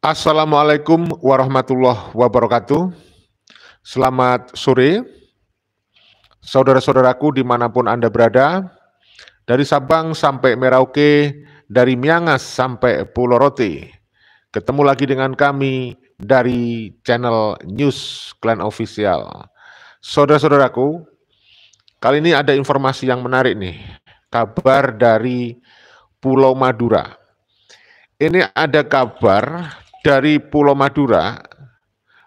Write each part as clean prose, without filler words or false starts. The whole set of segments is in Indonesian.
Assalamualaikum warahmatullahi wabarakatuh. Selamat sore, saudara-saudaraku dimanapun Anda berada, dari Sabang sampai Merauke, dari Miangas sampai Pulau Rote. Ketemu lagi dengan kami dari channel News Clan Official. Saudara-saudaraku, kali ini ada informasi yang menarik nih, kabar dari Pulau Madura. Ini ada kabar dari Pulau Madura,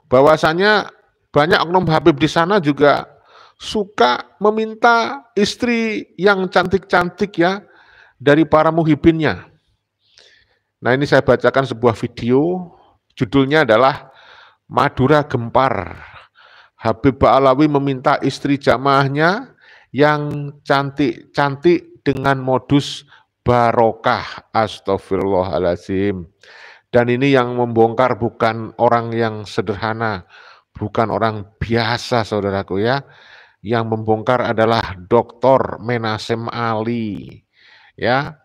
bahwasanya banyak oknum Habib di sana juga suka meminta istri yang cantik-cantik ya dari para muhibinnya. Nah, ini saya bacakan sebuah video, judulnya adalah Madura Gempar. Habib Ba'alawi meminta istri jamaahnya yang cantik-cantik dengan modus barokah. Astagfirullahaladzim. Dan ini yang membongkar bukan orang yang sederhana, bukan orang biasa, saudaraku ya. Yang membongkar adalah Dr. Menasem Ali. Ya,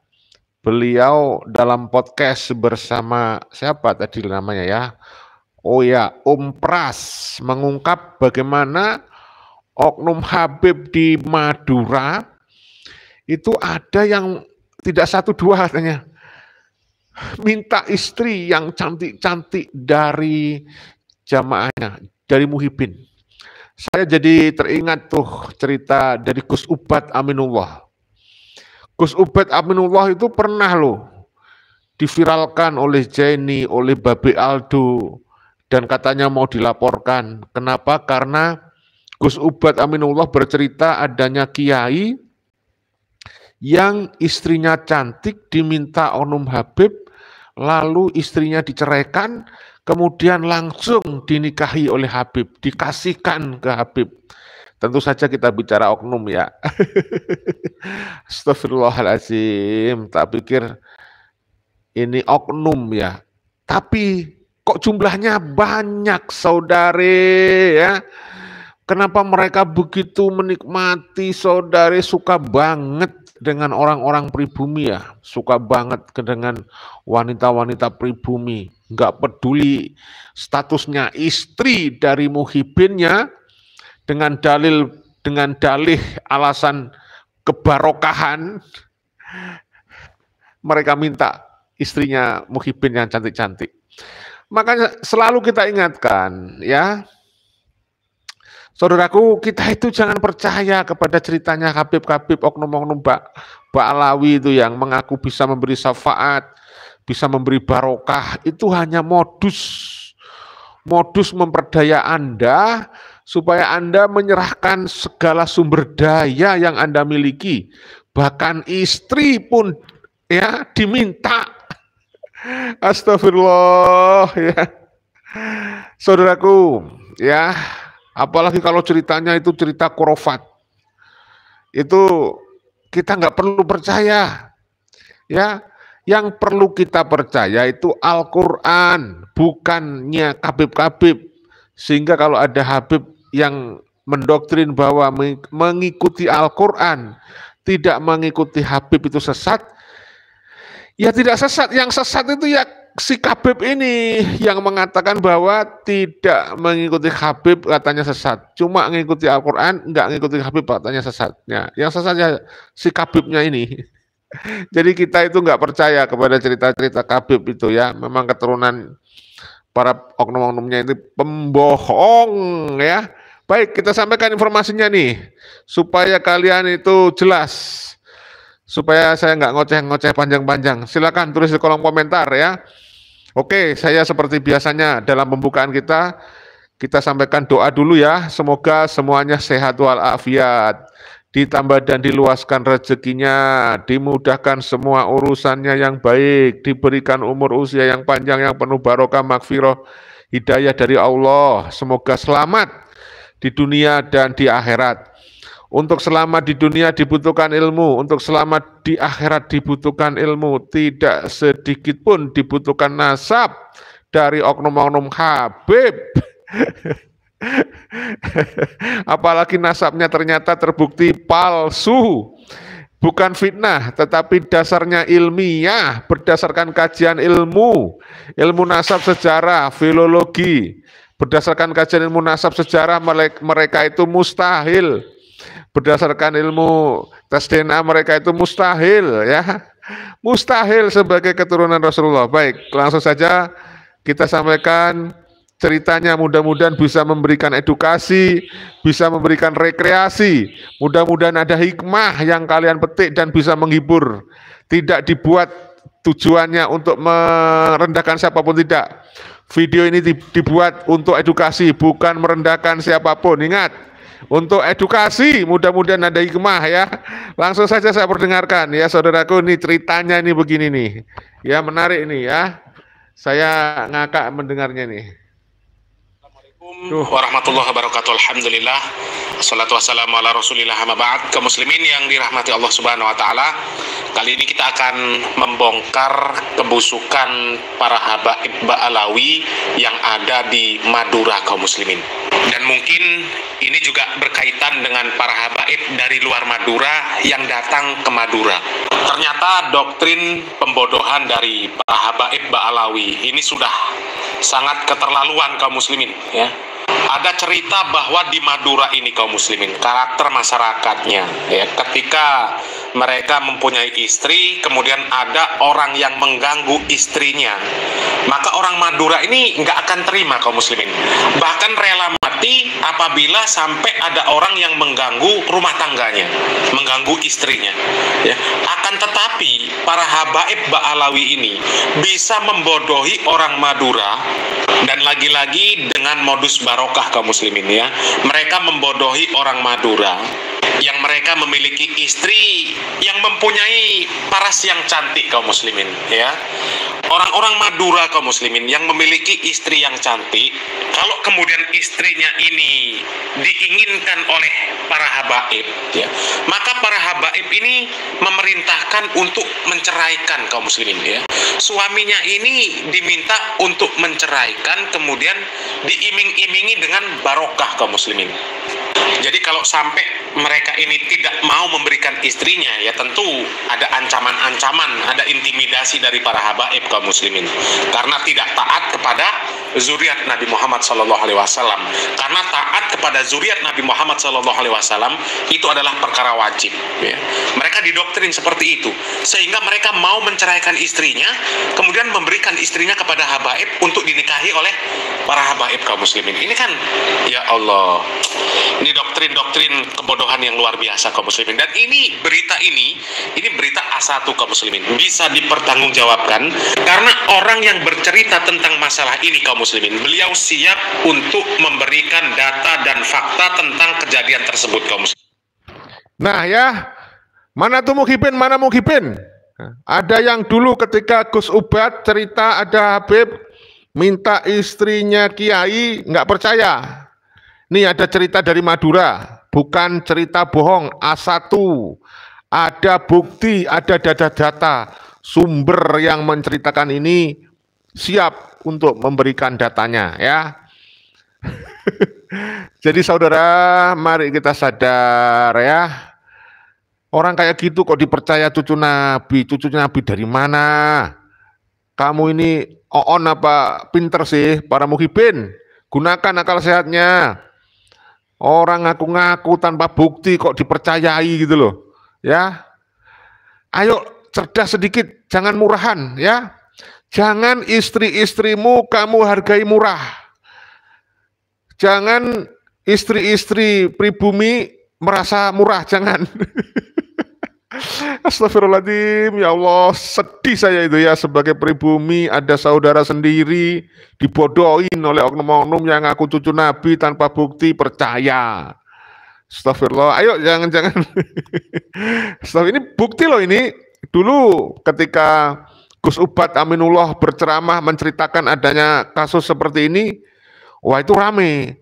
beliau dalam podcast bersama siapa tadi namanya ya? Oh ya, Pras mengungkap bagaimana oknum Habib di Madura itu ada yang tidak satu dua katanya minta istri yang cantik-cantik dari jamaahnya, dari muhibin. Saya jadi teringat tuh cerita dari Gus Ubad Aminullah. Gus Ubad Aminullah itu pernah loh diviralkan oleh Jenny, oleh Babe Aldo, dan katanya mau dilaporkan. Kenapa? Karena Gus Ubad Aminullah bercerita adanya kiai yang istrinya cantik diminta oknum Habib, lalu istrinya diceraikan, kemudian langsung dinikahi oleh Habib, dikasihkan ke Habib. Tentu saja kita bicara oknum ya. Astagfirullahaladzim, tak pikir ini oknum ya. Tapi kok jumlahnya banyak saudari ya. Kenapa mereka begitu menikmati saudari, suka banget dengan orang-orang pribumi ya, suka banget dengan wanita-wanita pribumi, nggak peduli statusnya istri dari muhibinnya, dengan dalih alasan kebarokahan, mereka minta istrinya muhibin yang cantik-cantik. Makanya selalu kita ingatkan ya, saudaraku, kita itu jangan percaya kepada ceritanya Habib-Habib oknum-oknum Ba'alawi itu yang mengaku bisa memberi syafaat, bisa memberi barokah. Itu hanya modus memperdaya Anda supaya Anda menyerahkan segala sumber daya yang Anda miliki. Bahkan istri pun ya diminta. Astagfirullah ya. Saudaraku, ya, apalagi kalau ceritanya itu cerita khurafat, itu kita nggak perlu percaya, ya. Yang perlu kita percaya itu Al-Quran, bukannya Habib-Habib. Sehingga kalau ada Habib yang mendoktrin bahwa mengikuti Al-Quran, tidak mengikuti Habib itu sesat, ya tidak sesat. Yang sesat itu ya si Habib ini yang mengatakan bahwa tidak mengikuti Habib katanya sesat. Cuma mengikuti Al-Quran, nggak mengikuti Habib katanya sesatnya. Yang sesatnya si Habibnya ini. Jadi kita itu nggak percaya kepada cerita-cerita Habib itu ya. Memang keturunan para oknum-oknumnya itu pembohong ya. Baik, kita sampaikan informasinya nih supaya kalian itu jelas, supaya saya nggak ngoceh-ngoceh panjang-panjang. Silakan tulis di kolom komentar ya. Oke, saya seperti biasanya dalam pembukaan kita sampaikan doa dulu ya. Semoga semuanya sehat walafiat, ditambah dan diluaskan rezekinya, dimudahkan semua urusannya yang baik, diberikan umur usia yang panjang, yang penuh barokah, makfirah, hidayah dari Allah. Semoga selamat di dunia dan di akhirat. Untuk selamat di dunia dibutuhkan ilmu, untuk selamat di akhirat dibutuhkan ilmu. Tidak sedikit pun dibutuhkan nasab dari oknum-oknum Habib. Apalagi nasabnya ternyata terbukti palsu. bukan fitnah, tetapi dasarnya ilmiah, berdasarkan kajian ilmu nasab sejarah, filologi. Berdasarkan kajian ilmu nasab sejarah, mereka itu mustahil. Berdasarkan ilmu tes DNA, mereka itu mustahil, ya. Mustahil sebagai keturunan Rasulullah. Baik, langsung saja kita sampaikan ceritanya, mudah-mudahan bisa memberikan edukasi, bisa memberikan rekreasi, mudah-mudahan ada hikmah yang kalian petik dan bisa menghibur. Tidak dibuat tujuannya untuk merendahkan siapapun, tidak. Video ini dibuat untuk edukasi, bukan merendahkan siapapun. Ingat, untuk edukasi, mudah-mudahan ada hikmah, ya. Langsung saja saya perdengarkan, ya saudaraku. Ini ceritanya ini begini nih, ya, menarik ini, ya. Saya ngakak mendengarnya nih. Assalamualaikum warahmatullahi wabarakatuh. Alhamdulillah, assalatu wassalamu ala rasulillah, amma ba'd. Kaum muslimin yang dirahmati Allah subhanahu wa ta'ala, kali ini kita akan membongkar kebusukan para habaib Ba'alawi yang ada di Madura, kaum muslimin. Dan mungkin ini juga berkaitan dengan para habaib dari luar Madura yang datang ke Madura. Ternyata doktrin pembodohan dari para habaib Ba'alawi ini sudah sangat keterlaluan, kaum muslimin, ya. Ada cerita bahwa di Madura ini, kaum muslimin, karakter masyarakatnya, ya, ketika mereka mempunyai istri, kemudian ada orang yang mengganggu istrinya, maka orang Madura ini nggak akan terima, kaum muslimin. Bahkan rela mati apabila sampai ada orang yang mengganggu rumah tangganya, mengganggu istrinya, ya. Akan tetapi para habaib Ba'alawi ini bisa membodohi orang Madura, dan lagi-lagi dengan modus barokah, kaum muslimin, ya. Mereka membodohi orang Madura yang mereka memiliki istri yang mempunyai paras yang cantik, kaum muslimin, ya. Orang-orang Madura, kaum muslimin, yang memiliki istri yang cantik, kalau kemudian istrinya ini diinginkan oleh para habaib, ya, maka para habaib ini memerintahkan untuk menceraikan, kaum muslimin, ya. Suaminya ini diminta untuk menceraikan, kemudian diiming-imingi dengan barokah, kaum muslimin. Jadi kalau sampai mereka ini tidak mau memberikan istrinya, ya tentu ada ancaman-ancaman, ada intimidasi dari para habaib, kaum muslimin, karena tidak taat kepada zuriat Nabi Muhammad SAW. Karena taat kepada zuriat Nabi Muhammad SAW itu adalah perkara wajib, ya. Mereka didoktrin seperti itu, sehingga mereka mau menceraikan istrinya, kemudian memberikan istrinya kepada habaib untuk dinikahi oleh para habaib, kaum muslimin. Ini kan, ya Allah, ini doktrin-doktrin kebodohan yang luar biasa, kaum muslimin. Dan ini berita A1, kaum muslimin, bisa dipertanggungjawabkan karena orang yang bercerita tentang masalah ini, kaum muslimin, beliau siap untuk memberikan data dan fakta tentang kejadian tersebut, kaum muslimin. Nah, ya, mana tuh Muhibin, mana Muhibin? Ada yang dulu ketika Gus Ubad cerita ada Habib minta istrinya Kiai, nggak percaya. Nih ada cerita dari Madura, bukan cerita bohong, A1. Ada bukti, ada data-data. Sumber yang menceritakan ini siap untuk memberikan datanya, ya. Jadi saudara, mari kita sadar, ya. Orang kayak gitu kok dipercaya cucu Nabi dari mana? Kamu ini on apa pinter sih, para Muhibin? Gunakan akal sehatnya. Orang ngaku-ngaku tanpa bukti kok dipercayai gitu loh, ya. Ayo cerdas sedikit, jangan murahan, ya. Jangan istri-istrimu kamu hargai murah. Jangan istri-istri pribumi merasa murah, jangan. Astagfirullahaladzim, ya Allah, sedih saya itu, ya, sebagai pribumi ada saudara sendiri dibodohin oleh oknum-oknum yang ngaku cucu Nabi tanpa bukti, percaya. Astagfirullah, ayo jangan. Ini bukti loh ini. Dulu ketika Gus Ubad Aminullah berceramah menceritakan adanya kasus seperti ini, wah itu rame.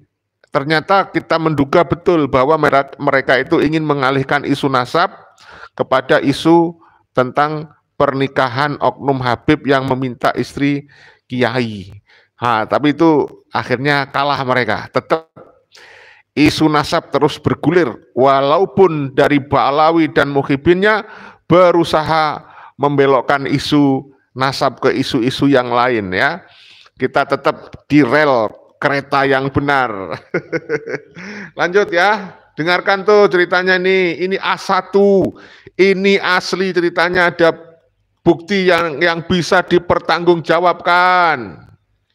Ternyata kita menduga betul bahwa mereka itu ingin mengalihkan isu nasab kepada isu tentang pernikahan oknum Habib yang meminta istri Kiai. Tapi itu akhirnya kalah mereka. Tetap isu nasab terus bergulir, walaupun dari Ba'alawi dan Muhyiddinnya berusaha membelokkan isu nasab ke isu-isu yang lain ya. Kita tetap di rel kereta yang benar. Lanjut ya, dengarkan tuh ceritanya nih. Ini A1, ini asli ceritanya, ada bukti yang bisa dipertanggungjawabkan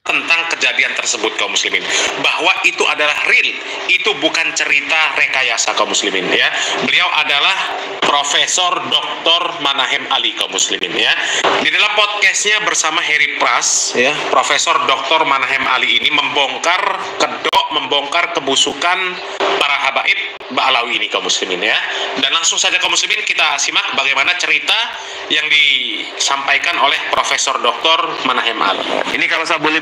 tentang kejadian tersebut kaum muslimin, bahwa itu adalah real, itu bukan cerita rekayasa kaum muslimin ya. Beliau adalah Profesor Dr. Manahem Ali kaum muslimin ya. Di dalam podcastnya bersama Harry Pras ya, Profesor Dr. Manahem Ali ini membongkar kebusukan para habaib Ba'alawi ini kaum muslimin ya. Dan langsung saja kaum muslimin kita simak bagaimana cerita yang disampaikan oleh Profesor Dr. Manahem Ali. Ini kalau saya boleh,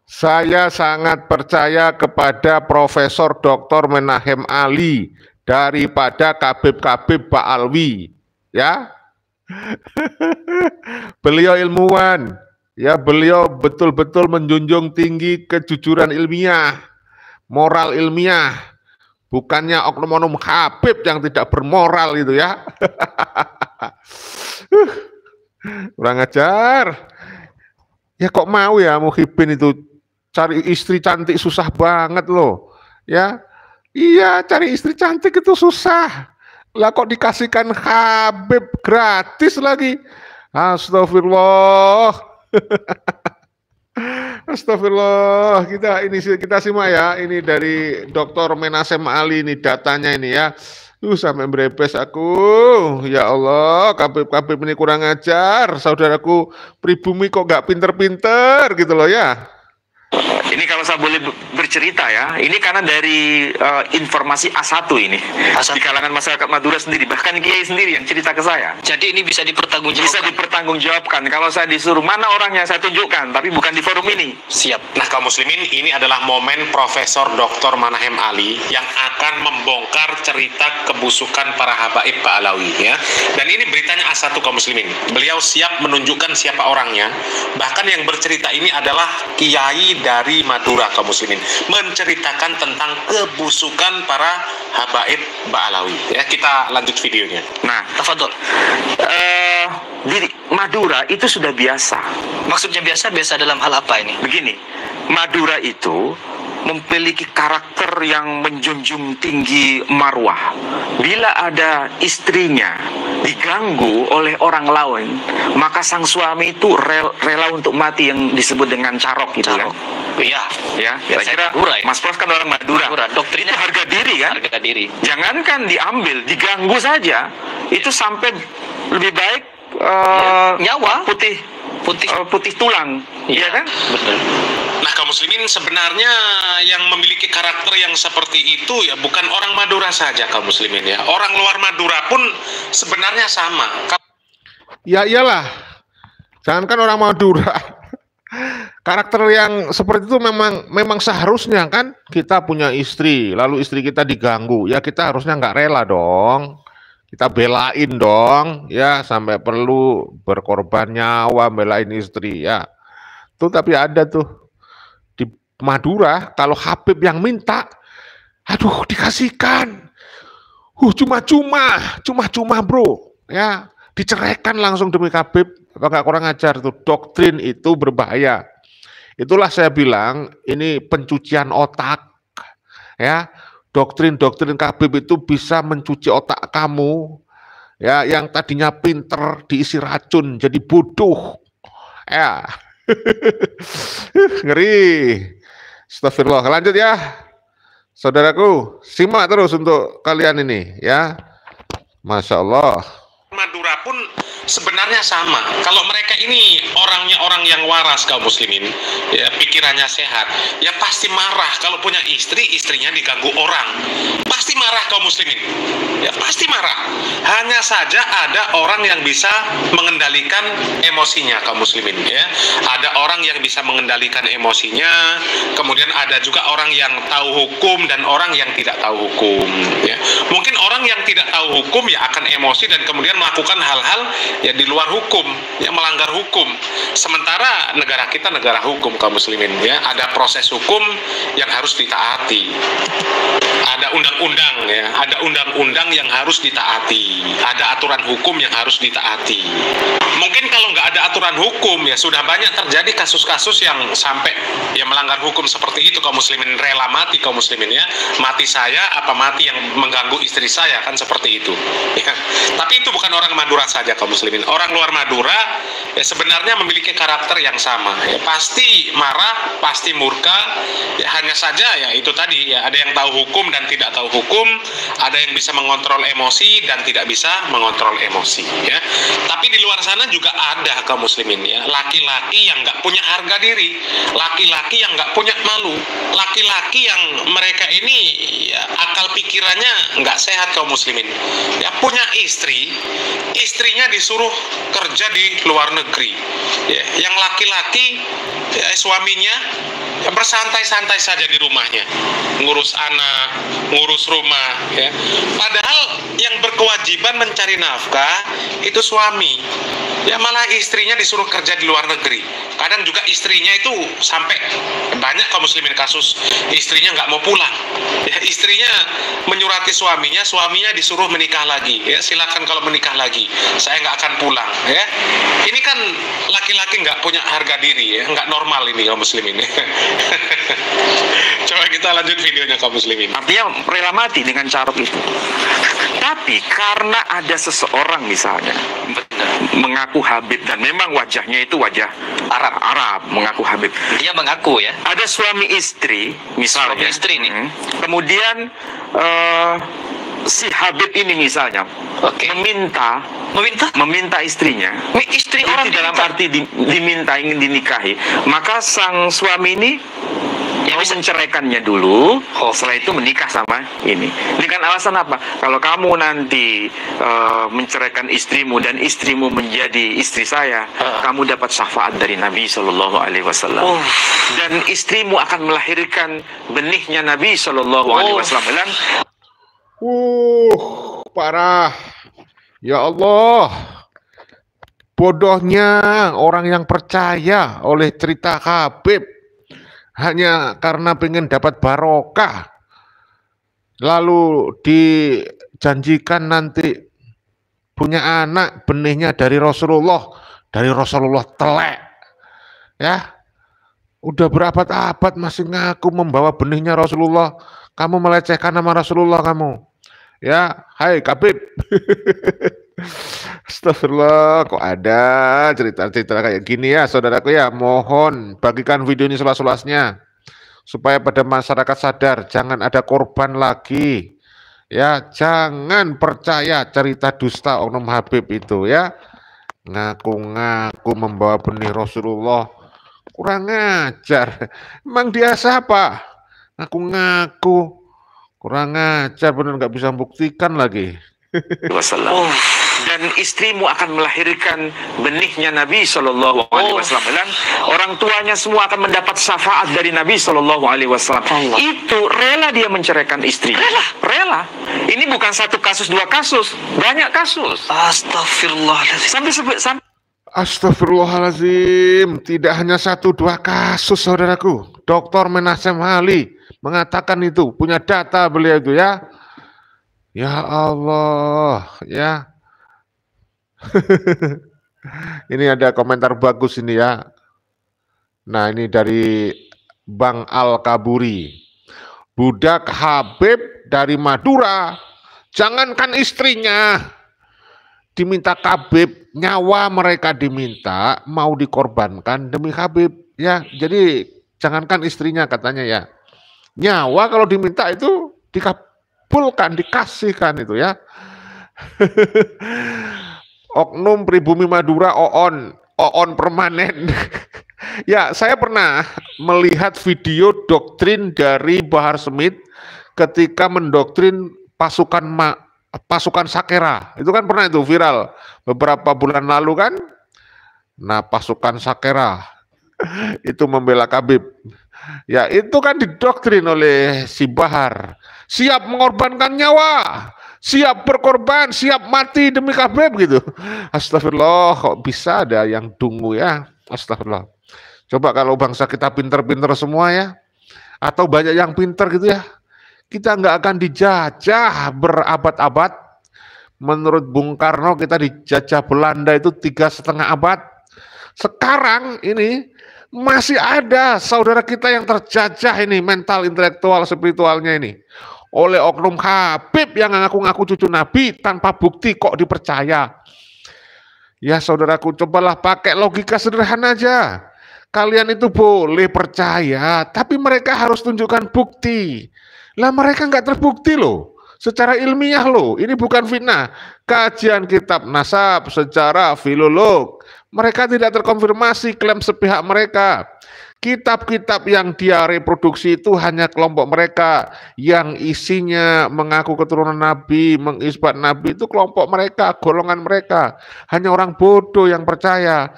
saya sangat percaya kepada Profesor Dr. Manahem Ali daripada Kabib-Kabib Ba'alawi ya. Beliau ilmuwan ya, beliau betul-betul menjunjung tinggi kejujuran ilmiah, moral ilmiah, bukannya oknum-oknum Habib yang tidak bermoral itu ya. Kurang ajar. Ya kok mau ya Muhyiddin itu cari istri cantik susah banget loh. Ya. Iya, cari istri cantik itu susah. Lah kok dikasihkan Habib gratis lagi. Astagfirullah. Astagfirullah. Kita simak ya. Ini dari Dr. Manahem Ali ini datanya ini ya. Sampai berebes aku. Ya Allah, Kabib-Kabib ini kurang ajar. Saudaraku pribumi kok gak pinter-pinter gitu loh ya. Ini kalau saya boleh bercerita ya, ini karena dari informasi A1 ini di kalangan masyarakat Madura sendiri, bahkan Kiai sendiri yang cerita ke saya. Jadi ini bisa dipertanggungjawabkan. Bisa dipertanggungjawabkan. Kalau saya disuruh mana orangnya saya tunjukkan, tapi bukan di forum ini. Siap. Nah kaum muslimin, ini adalah momen Profesor Dr. Manahem Ali yang akan membongkar cerita kebusukan para habaib Ba'alawi ya. Dan ini beritanya A1 kaum muslimin. Beliau siap menunjukkan siapa orangnya. Bahkan yang bercerita ini adalah kiai dari Madura kaum muslimin, menceritakan tentang kebusukan para habaib Ba'alawi ya. Kita lanjut videonya. Nah, tafadhol. Di Madura itu sudah biasa. Maksudnya biasa dalam hal apa ini? Begini, Madura itu memiliki karakter yang menjunjung tinggi marwah. Bila ada istrinya diganggu oleh orang lain, maka sang suami itu rela untuk mati, yang disebut dengan carok gitu kan. Iya, ya. Kira-kira Mas Prof kan orang Madura. Doktrinnya itu harga diri kan? Harga diri. Jangankan diambil, diganggu saja itu sampai lebih baik nyawa putih tulang, iya kan? Betul. Nah kaum muslimin, sebenarnya yang memiliki karakter yang seperti itu ya bukan orang Madura saja kaum muslimin ya. Orang luar Madura pun sebenarnya sama. Ya iyalah. Jangankan orang Madura. Karakter yang seperti itu memang seharusnya kan kita punya istri, lalu istri kita diganggu, ya kita harusnya nggak rela dong. Kita belain dong, ya sampai perlu berkorban nyawa belain istri ya. Tuh tapi ada tuh di Madura, kalau Habib yang minta, aduh dikasihkan, cuma-cuma bro, ya diceraikan langsung demi Habib. Apa nggak kurang ajar tuh? Doktrin itu berbahaya. Itulah saya bilang ini pencucian otak, ya. Doktrin Habib itu bisa mencuci otak kamu, ya, yang tadinya pinter diisi racun jadi bodoh, ya. Ngeri. Astagfirullah. Lanjut ya, saudaraku, simak terus untuk kalian ini, ya. Masya Allah. Madura pun sebenarnya sama. Kalau mereka ini orangnya orang yang waras kaum muslimin, ya pikirannya sehat, ya pasti marah kalau punya istri, istrinya diganggu orang. Pasti marah kaum muslimin. Ya pasti marah. Hanya saja ada orang yang bisa mengendalikan emosinya kaum muslimin ya. Ada orang yang bisa mengendalikan emosinya, kemudian ada juga orang yang tahu hukum dan orang yang tidak tahu hukum ya. Mungkin orang yang tidak tahu hukum ya akan emosi dan kemudian melakukan hal-hal yang di luar hukum, yang melanggar hukum. Sementara negara kita negara hukum, kaum muslimin, ya, ada proses hukum yang harus ditaati. Ada undang-undang, ya, ada undang-undang yang harus ditaati, ada aturan hukum yang harus ditaati. Mungkin kalau nggak ada aturan hukum, ya sudah banyak terjadi kasus-kasus yang sampai ya melanggar hukum seperti itu, kaum muslimin. Rela mati, kaum muslimin, ya, mati saya apa mati yang mengganggu istri saya, kan seperti itu, ya. Tapi itu bukan orang Madura saja, kaum muslimin. Orang luar Madura ya sebenarnya memiliki karakter yang sama, ya, pasti marah, pasti murka, ya, hanya saja ya itu tadi, ya, ada yang tahu hukum dan tidak tahu hukum, ada yang bisa mengontrol emosi dan tidak bisa mengontrol emosi, ya. Tapi di luar sana juga ada, kaum muslimin, ya, laki-laki yang nggak punya harga diri, laki-laki yang nggak punya malu, laki-laki yang mereka ini ya, akal pikirannya nggak sehat, kaum muslimin, ya, punya istri, istrinya disuruh kerja di luar negeri, ya, yang laki-laki ya, suaminya ya, bersantai-santai saja di rumahnya, ngurus anak, ngurus rumah, ya. Padahal yang berkewajiban mencari nafkah itu suami, ya, malah istrinya disuruh kerja di luar negeri. Kadang juga istrinya itu sampai banyak, kaum muslimin, kasus istrinya nggak mau pulang, ya, istrinya menyurati suaminya, suaminya disuruh menikah lagi, ya, silakan kalau menikah lagi, saya nggak akan pulang, ya. Ini kan laki-laki nggak punya harga diri, ya, nggak normal ini, kaum muslimin, ya. Coba kita lanjut videonya, kaum muslimin. Artinya rela mati dengan cara itu. Tapi karena ada seseorang misalnya mengaku Habib dan memang wajahnya itu wajah Arab mengaku Habib. Dia mengaku, ya. Ada suami istri misalnya. Suami istri nih. Kemudian si Habib ini misalnya meminta istrinya. Istri orang itu dalam arti diminta, ingin dinikahi. Maka sang suami ini mau menceraikannya dulu, setelah itu menikah sama ini. Dengan alasan apa? Kalau kamu nanti menceraikan istrimu dan istrimu menjadi istri saya, kamu dapat syafaat dari Nabi Shallallahu Alaihi Wasallam. Dan istrimu akan melahirkan benihnya Nabi Shallallahu Alaihi Wasallam. Parah. Ya Allah. Bodohnya orang yang percaya oleh cerita Habib hanya karena pengen dapat barokah, lalu dijanjikan nanti punya anak benihnya dari Rasulullah telek, ya. Udah berabad-abad masih ngaku membawa benihnya Rasulullah, kamu melecehkan nama Rasulullah kamu, ya. Hai Habib. Astagfirullah, kok ada cerita-cerita kayak gini ya, saudaraku, ya. Mohon bagikan video ini seluas-luasnya supaya pada masyarakat sadar, jangan ada korban lagi, ya. Jangan percaya cerita dusta oknum Habib itu, ya. Ngaku-ngaku membawa benih Rasulullah, kurang ajar. Emang dia siapa? Ngaku-ngaku, kurang ajar, benar, nggak bisa membuktikan lagi. Dan istrimu akan melahirkan benihnya Nabi Shallallahu Alaihi Wasallam. Dan orang tuanya semua akan mendapat syafaat dari Nabi Shallallahu Alaihi Wasallam. Itu rela dia menceraikan istri. Rela. Ini bukan satu kasus, dua kasus, banyak kasus. Astagfirullahaladzim. Astagfirullahaladzim. Tidak hanya satu dua kasus, saudaraku. Dr. Menasem Ali mengatakan itu, punya data beliau itu, ya. Ya Allah, ya. Ini ada komentar bagus ini, ya. Nah, ini dari Bang Al-Kaburi. Budak Habib dari Madura, jangankan istrinya diminta Habib, nyawa mereka diminta, mau dikorbankan demi Habib, ya. Jadi jangankan istrinya, katanya, ya. Nyawa kalau diminta itu dikasihkan itu, ya. Oknum pribumi Madura, Oon permanen. Ya, saya pernah melihat video doktrin dari Bahar Smith ketika mendoktrin pasukan Sakera. Itu kan pernah itu viral beberapa bulan lalu, kan. Nah, pasukan Sakera itu membela Habib. Ya, itu kan didoktrin oleh si Bahar. Siap mengorbankan nyawa, siap berkorban, siap mati demi Habib gitu. Astagfirullah, kok bisa ada yang dungu ya? Astagfirullah. Coba kalau bangsa kita pinter-pinter semua ya, atau banyak yang pinter gitu ya, kita nggak akan dijajah berabad-abad. Menurut Bung Karno kita dijajah Belanda itu 3,5 abad. Sekarang ini masih ada saudara kita yang terjajah ini mental, intelektual, spiritualnya ini oleh oknum Habib yang ngaku-ngaku cucu Nabi tanpa bukti kok dipercaya. Ya saudaraku, cobalah pakai logika sederhana aja. Kalian itu boleh percaya, tapi mereka harus tunjukkan bukti. Lah mereka nggak terbukti loh, secara ilmiah loh. Ini bukan fitnah. Kajian kitab nasab secara filolog, mereka tidak terkonfirmasi klaim sepihak mereka. Kitab-kitab yang dia reproduksi itu hanya kelompok mereka, yang isinya mengaku keturunan Nabi, mengisbat Nabi, itu kelompok mereka, golongan mereka. Hanya orang bodoh yang percaya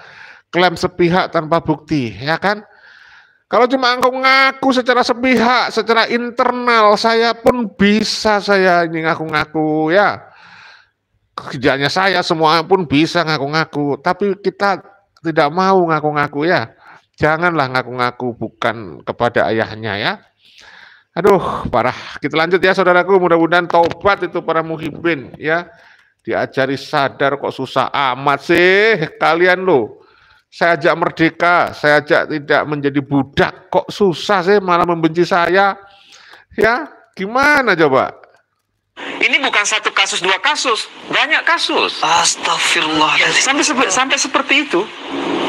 klaim sepihak tanpa bukti, ya kan? Kalau cuma engkau ngaku secara sepihak, secara internal, saya pun bisa saya ini ngaku-ngaku ya. Kerjanya saya semua pun bisa ngaku-ngaku, tapi kita tidak mau ngaku-ngaku ya. Janganlah ngaku-ngaku bukan kepada ayahnya ya. Aduh, parah. Kita lanjut ya saudaraku, mudah-mudahan taubat itu para muhibbin ya. Diajari sadar kok susah amat sih kalian loh. Saya ajak merdeka, saya ajak tidak menjadi budak, kok susah sih malah membenci saya. Ya, gimana coba? Ini bukan satu kasus, dua kasus, banyak kasus. Astagfirullah. Sampai seperti itu.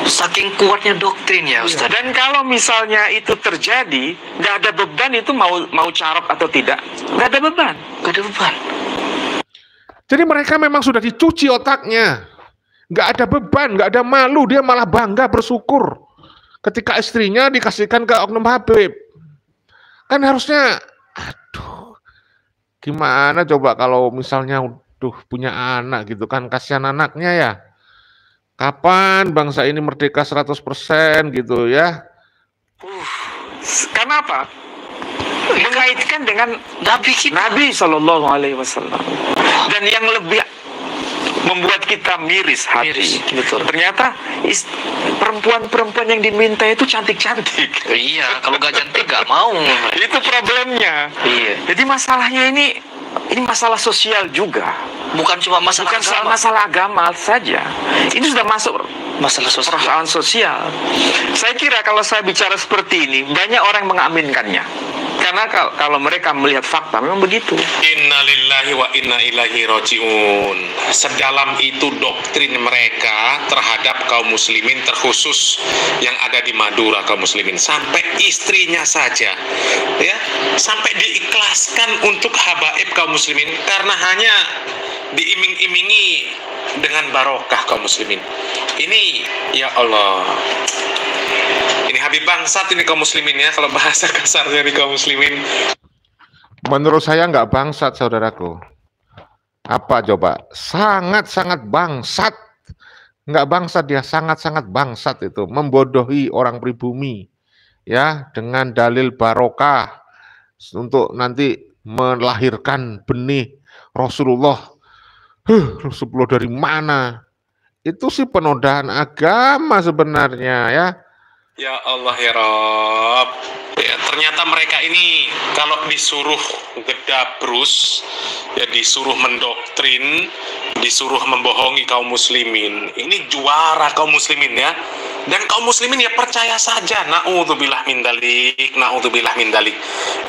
Saking kuatnya doktrin ya Ustaz. Dan kalau misalnya itu terjadi, nggak ada beban itu mau carok atau tidak, nggak ada beban. Gak ada beban. Jadi mereka memang sudah dicuci otaknya. Nggak ada beban, nggak ada malu, dia malah bangga bersyukur ketika istrinya dikasihkan ke oknum Habib. Kan harusnya, aduh, gimana coba kalau misalnya punya anak gitu kan, kasihan anaknya ya. Kapan bangsa ini merdeka 100% gitu ya? Kenapa? Mengaitkan dengan Nabi kita. Nabi Shallallahu Alaihi Wasallam. Dan yang lebih membuat kita miris hati. Miris, betul. Ternyata perempuan-perempuan yang diminta itu cantik-cantik. Iya, kalau gak cantik gak mau. Itu problemnya. Iya. Jadi masalahnya ini masalah sosial juga. Bukan cuma masalah Bukan agama. masalah agama saja. Ini sudah masuk Masalah sosial. persoalan sosial. Saya kira kalau saya bicara seperti ini, banyak orang mengaminkannya. Karena kalau mereka melihat fakta, memang begitu. Innalillahi wa inna ilaihi rajiun. Sedalam itu doktrin mereka terhadap kaum muslimin, terkhusus yang ada di Madura kaum muslimin, sampai istrinya saja ya, sampai diikhlaskan untuk habaib kaum muslimin karena hanya diiming-imingi dengan barokah kaum muslimin. Ini ya Allah, ini Habib bangsat ini kaum muslimin ya, kalau bahasa kasarnya di kaum muslimin. Menurut saya nggak bangsat saudaraku. Apa coba? Sangat-sangat bangsat. Nggak bangsat dia, sangat-sangat bangsat itu. Membodohi orang pribumi. Ya, dengan dalil barokah. Untuk nanti melahirkan benih Rasulullah. Rasulullah dari mana? Itu sih penodaan agama sebenarnya ya. Ya Allah ya Rob. Ya, ternyata mereka ini kalau disuruh gedabrus, ya disuruh mendoktrin, disuruh membohongi kaum muslimin, ini juara kaum muslimin ya. Dan kaum muslimin ya percaya saja. Na'udzubillah min dzalik, na'udzubillah min dzalik.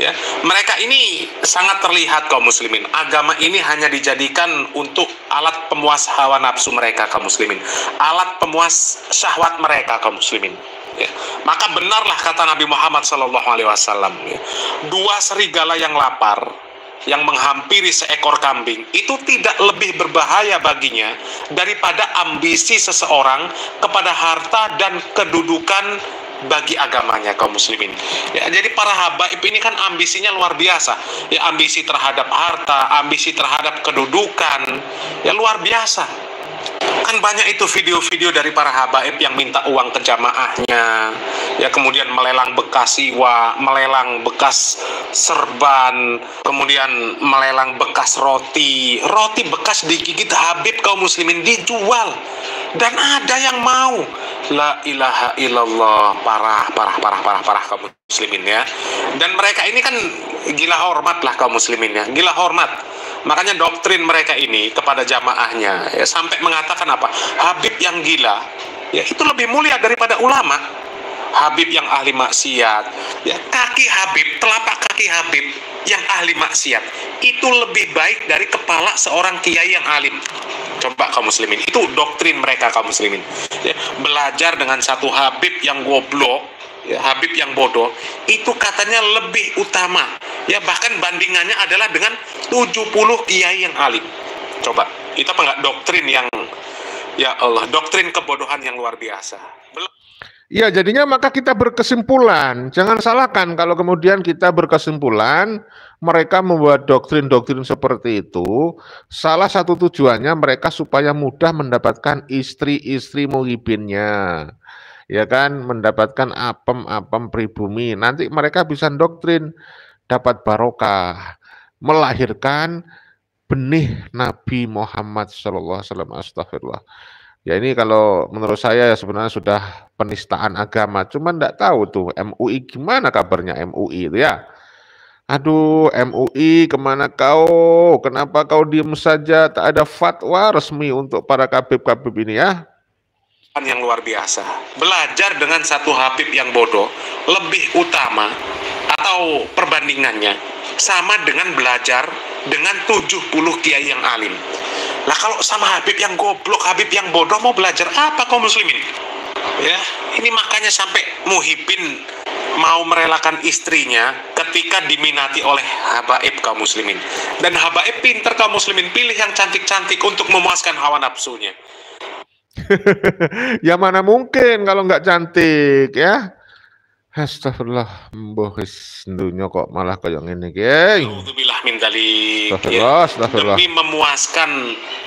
Ya, mereka ini sangat terlihat kaum muslimin. Agama ini hanya dijadikan untuk alat pemuas hawa nafsu mereka kaum muslimin, alat pemuas syahwat mereka kaum muslimin. Ya. Maka benarlah kata Nabi Muhammad SAW, ya, dua serigala yang lapar, yang menghampiri seekor kambing, itu tidak lebih berbahaya baginya daripada ambisi seseorang kepada harta dan kedudukan bagi agamanya kaum muslimin. Ya, jadi para habaib ini kan ambisinya luar biasa. Ya, ambisi terhadap harta, ambisi terhadap kedudukan, ya luar biasa. Kan banyak itu video-video dari para habaib yang minta uang ke jamaahnya, ya kemudian melelang bekas siwa, melelang bekas serban, kemudian melelang bekas roti bekas digigit Habib kaum muslimin dijual, dan ada yang mau. La ilaha illallah, parah kaum muslimin ya. Dan mereka ini kan gila hormat lah kaum muslimin ya, gila hormat. Makanya doktrin mereka ini kepada jamaahnya ya, sampai mengatakan apa? Habib yang gila ya itu lebih mulia daripada ulama. Habib yang ahli maksiat ya, kaki Habib, telapak kaki Habib yang ahli maksiat itu lebih baik dari kepala seorang kiai yang alim. Coba kaum muslimin, itu doktrin mereka kaum muslimin ya. Belajar dengan satu Habib yang goblok ya, Habib yang bodoh itu katanya lebih utama ya, bahkan bandingannya adalah dengan 70 kiai yang alim. Coba, itu apa enggak doktrin yang, ya Allah, doktrin kebodohan yang luar biasa. Ya, jadinya maka kita berkesimpulan, jangan salahkan kalau kemudian kita berkesimpulan mereka membuat doktrin-doktrin seperti itu, salah satu tujuannya mereka supaya mudah mendapatkan istri-istri muhibinnya, ya kan, mendapatkan apem-apem pribumi. Nanti mereka bisa doktrin, dapat barokah, melahirkan benih Nabi Muhammad SAW. Astagfirullah. Ya ini kalau menurut saya ya sebenarnya sudah penistaan agama. Cuman enggak tahu tuh MUI gimana kabarnya MUI itu ya. Aduh MUI kemana kau? Kenapa kau diem saja? Tak ada fatwa resmi untuk para Habib-Habib ini ya. Yang luar biasa. Belajar dengan satu Habib yang bodoh lebih utama atau perbandingannya sama dengan belajar dengan 70 kiai yang alim. Lah kalau sama Habib yang goblok, Habib yang bodoh mau belajar apa kaum muslimin? Ya, ini makanya sampai muhibin mau merelakan istrinya ketika diminati oleh habaib kaum muslimin. Dan habaib pinter kaum muslimin, pilih yang cantik-cantik untuk memuaskan hawa nafsunya. Ya mana mungkin kalau nggak cantik ya. Astagfirullah, mbohis dunya kok malah kayak ngene iki. Alhamdulillah min dzalik. Demi memuaskan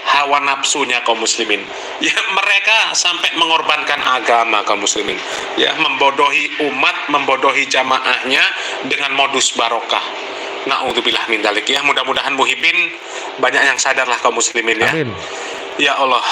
hawa nafsunya kaum muslimin. Ya mereka sampai mengorbankan agama kaum muslimin. Ya membodohi umat, membodohi jamaahnya dengan modus barokah. Na'udzubillah min dzalik ya. Mudah-mudahan muhibin banyak yang sadarlah kaum muslimin ya. Amin. Ya Allah.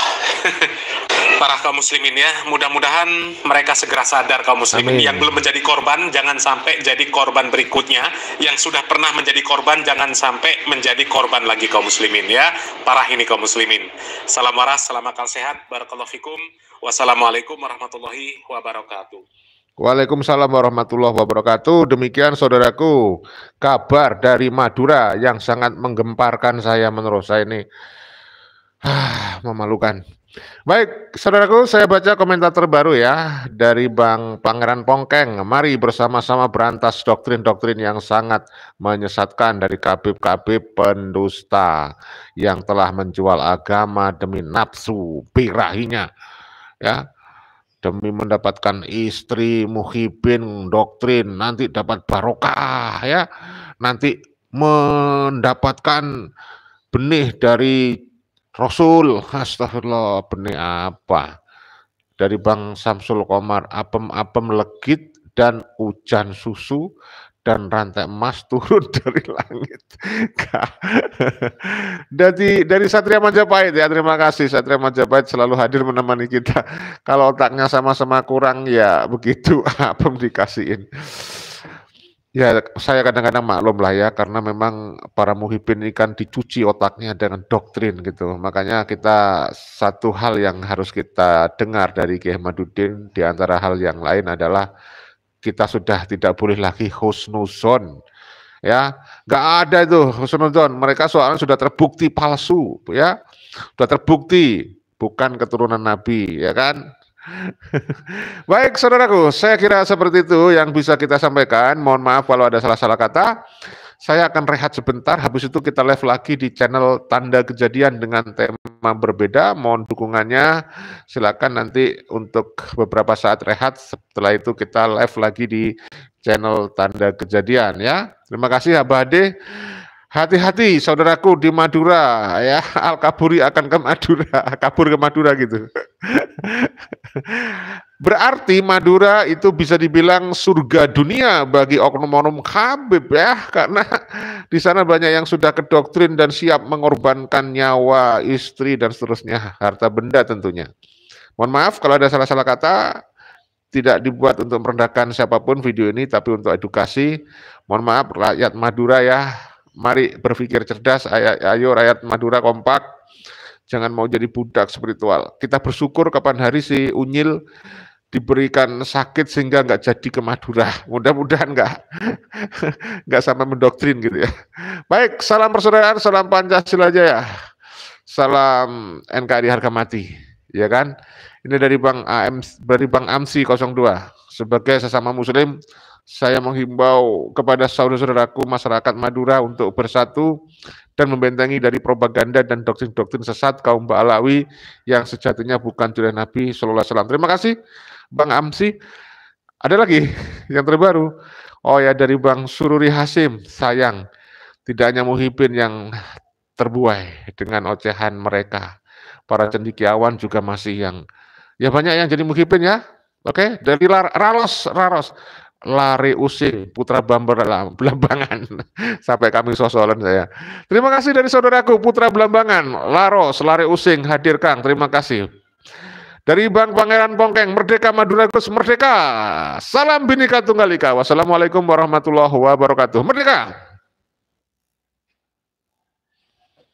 Para kaum muslimin ya, mudah-mudahan mereka segera sadar kaum muslimin. Amin. Yang belum menjadi korban jangan sampai jadi korban berikutnya, yang sudah pernah menjadi korban jangan sampai menjadi korban lagi kaum muslimin ya. Parah ini kaum muslimin. Salam waras, salam akal sehat, barakallahu fikum. Wassalamualaikum warahmatullahi wabarakatuh. Waalaikumsalam warahmatullahi wabarakatuh. Demikian saudaraku, kabar dari Madura yang sangat menggemparkan saya, menurut saya ini memalukan. Baik, saudaraku, saya baca komentar terbaru ya dari Bang Pangeran Pongkeng. Mari bersama-sama berantas doktrin-doktrin yang sangat menyesatkan dari kabib-kabib pendusta yang telah menjual agama demi nafsu birahinya, ya, demi mendapatkan istri muhibin doktrin, nanti dapat barokah ya, nanti mendapatkan benih dari Rasul. Astagfirullah, benih apa? Dari Bang Samsul Komar, apem-apem legit dan hujan susu dan rantai emas turun dari langit. dari Satria Majapahit ya, terima kasih Satria Majapahit selalu hadir menemani kita. Kalau otaknya sama-sama kurang ya begitu, apem dikasihin. Ya, saya kadang-kadang maklum lah ya, karena memang para muhibin ini kan dicuci otaknya dengan doktrin gitu. Makanya kita, satu hal yang harus kita dengar dari Kiai Ahmaduddin di antara hal yang lain adalah kita sudah tidak boleh lagi husnuzon. Ya, nggak ada itu husnuzon. Mereka soalnya sudah terbukti palsu, ya, sudah terbukti bukan keturunan Nabi, ya kan? Baik saudaraku, saya kira seperti itu yang bisa kita sampaikan. Mohon maaf kalau ada salah-salah kata. Saya akan rehat sebentar, habis itu kita live lagi di channel Tanda Kejadian dengan tema berbeda. Mohon dukungannya, silakan nanti untuk beberapa saat rehat. Setelah itu kita live lagi di channel Tanda Kejadian ya. Terima kasih Abah Ade. Hati-hati saudaraku di Madura ya, Al-Kaburi akan ke Madura, kabur ke Madura gitu. Berarti Madura itu bisa dibilang surga dunia bagi oknum-oknum Habib ya, karena di sana banyak yang sudah kedoktrin dan siap mengorbankan nyawa, istri dan seterusnya, harta benda tentunya. Mohon maaf kalau ada salah-salah kata, tidak dibuat untuk merendahkan siapapun video ini, tapi untuk edukasi. Mohon maaf rakyat Madura ya. Mari berpikir cerdas, ayo rakyat Madura kompak, jangan mau jadi budak spiritual. Kita bersyukur kapan hari si Unyil diberikan sakit sehingga nggak jadi ke Madura. Mudah-mudahan nggak sampai mendoktrin gitu ya. Baik, salam persaudaraan, salam Pancasila aja ya. Salam NKRI harga mati, ya kan? Ini dari Bang Amsi 02. Sebagai sesama Muslim, saya menghimbau kepada saudara-saudaraku masyarakat Madura untuk bersatu dan membentengi dari propaganda dan doktrin-doktrin sesat kaum Ba'alawi yang sejatinya bukan junjungan Nabi Sallallahu Alaihi Wasallam. Terima kasih Bang Amsi. Ada lagi yang terbaru. Oh ya, dari Bang Sururi Hasim. Sayang, tidak hanya Muhibin yang terbuai dengan ocehan mereka. Para cendekiawan juga masih yang, ya banyak yang jadi Muhibin ya. Oke, dari Raros. Lari Using, Putra Belambangan. Sampai kami sosolan saya. Terima kasih dari saudaraku Putra Belambangan, Laros, Lari Using, hadir Kang, terima kasih. Dari Bang Pangeran Pongkeng, Merdeka Madura Gus Merdeka. Salam Bhinneka Tunggal Ika. Wassalamualaikum warahmatullahi wabarakatuh. Merdeka.